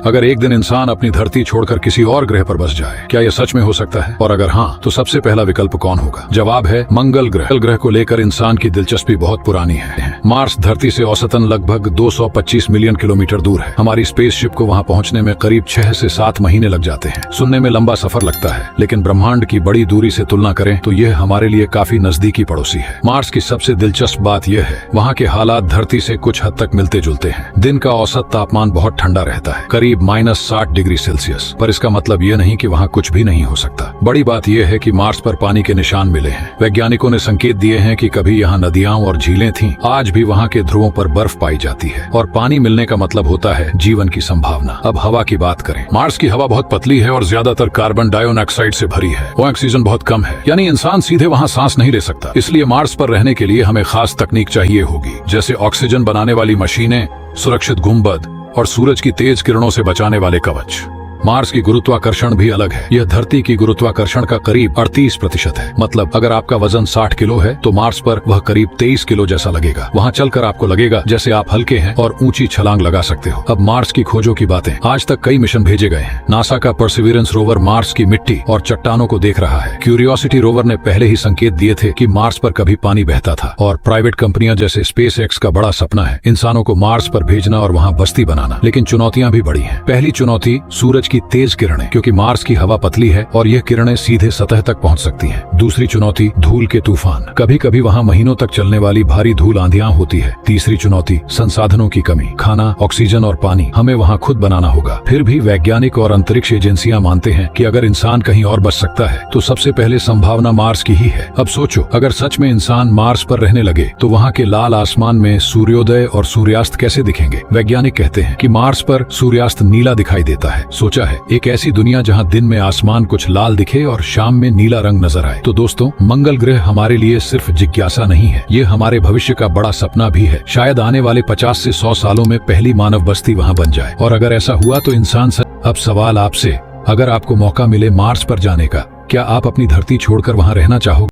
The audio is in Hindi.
अगर एक दिन इंसान अपनी धरती छोड़कर किसी और ग्रह पर बस जाए, क्या यह सच में हो सकता है? और अगर हाँ, तो सबसे पहला विकल्प कौन होगा? जवाब है मंगल ग्रह। मंगल ग्रह को लेकर इंसान की दिलचस्पी बहुत पुरानी है। मार्स धरती से औसतन लगभग 225 मिलियन किलोमीटर दूर है। हमारी स्पेसशिप को वहां पहुंचने में करीब 6 से 7 महीने लग जाते हैं। सुनने में लंबा सफर लगता है, लेकिन ब्रह्मांड की बड़ी दूरी से तुलना करें तो यह हमारे लिए काफी नजदीकी पड़ोसी है। मार्स की सबसे दिलचस्प बात यह है, वहाँ के हालात धरती से कुछ हद तक मिलते जुलते हैं। दिन का औसत तापमान बहुत ठंडा रहता है, करीब -60 डिग्री सेल्सियस। पर इसका मतलब यह नहीं कि वहाँ कुछ भी नहीं हो सकता। बड़ी बात यह है कि मार्स पर पानी के निशान मिले हैं। वैज्ञानिकों ने संकेत दिए हैं कि कभी यहाँ नदियां और झीलें थीं। आज भी वहाँ के ध्रुवों पर बर्फ पाई जाती है, और पानी मिलने का मतलब होता है जीवन की संभावना। अब हवा की बात करें। मार्स की हवा बहुत पतली है और ज्यादातर कार्बन डाइऑक्साइड से भरी है। ऑक्सीजन बहुत कम है, यानी इंसान सीधे वहाँ सांस नहीं ले सकता। इसलिए मार्स पर रहने के लिए हमें खास तकनीक चाहिए होगी, जैसे ऑक्सीजन बनाने वाली मशीनें, सुरक्षित गुंबद और सूरज की तेज किरणों से बचाने वाले कवच। मार्स की गुरुत्वाकर्षण भी अलग है। यह धरती की गुरुत्वाकर्षण का करीब 38% है। मतलब अगर आपका वजन 60 किलो है तो मार्स पर वह करीब 23 किलो जैसा लगेगा। वहाँ चलकर आपको लगेगा जैसे आप हल्के हैं और ऊंची छलांग लगा सकते हो। अब मार्स की खोजों की बातें। आज तक कई मिशन भेजे गए हैं। नासा का परसिवियरेंस रोवर मार्स की मिट्टी और चट्टानों को देख रहा है। क्यूरियोसिटी रोवर ने पहले ही संकेत दिए थे कि मार्स पर कभी पानी बहता था। और प्राइवेट कंपनियां जैसे SpaceX का बड़ा सपना है इंसानों को मार्स पर भेजना और वहाँ बस्ती बनाना। लेकिन चुनौतियां भी बड़ी हैं। पहली चुनौती सूरज की तेज किरणें, क्योंकि मार्स की हवा पतली है और यह किरणें सीधे सतह तक पहुंच सकती हैं। दूसरी चुनौती धूल के तूफान। कभी कभी वहां महीनों तक चलने वाली भारी धूल आंधियां होती है। तीसरी चुनौती संसाधनों की कमी। खाना, ऑक्सीजन और पानी हमें वहां खुद बनाना होगा। फिर भी वैज्ञानिक और अंतरिक्ष एजेंसियां मानते हैं कि अगर इंसान कहीं और बच सकता है तो सबसे पहले संभावना मार्स की ही है। अब सोचो, अगर सच में इंसान मार्स पर रहने लगे तो वहाँ के लाल आसमान में सूर्योदय और सूर्यास्त कैसे दिखेंगे? वैज्ञानिक कहते हैं कि मार्स पर सूर्यास्त नीला दिखाई देता है। सोचा है एक ऐसी दुनिया जहां दिन में आसमान कुछ लाल दिखे और शाम में नीला रंग नजर आए। तो दोस्तों, मंगल ग्रह हमारे लिए सिर्फ जिज्ञासा नहीं है, ये हमारे भविष्य का बड़ा सपना भी है। शायद आने वाले 50 से 100 सालों में पहली मानव बस्ती वहां बन जाए। और अगर ऐसा हुआ तो इंसान अब सवाल आपसे, अगर आपको मौका मिले मार्स पर जाने का, क्या आप अपनी धरती छोड़कर वहां रहना चाहोगे?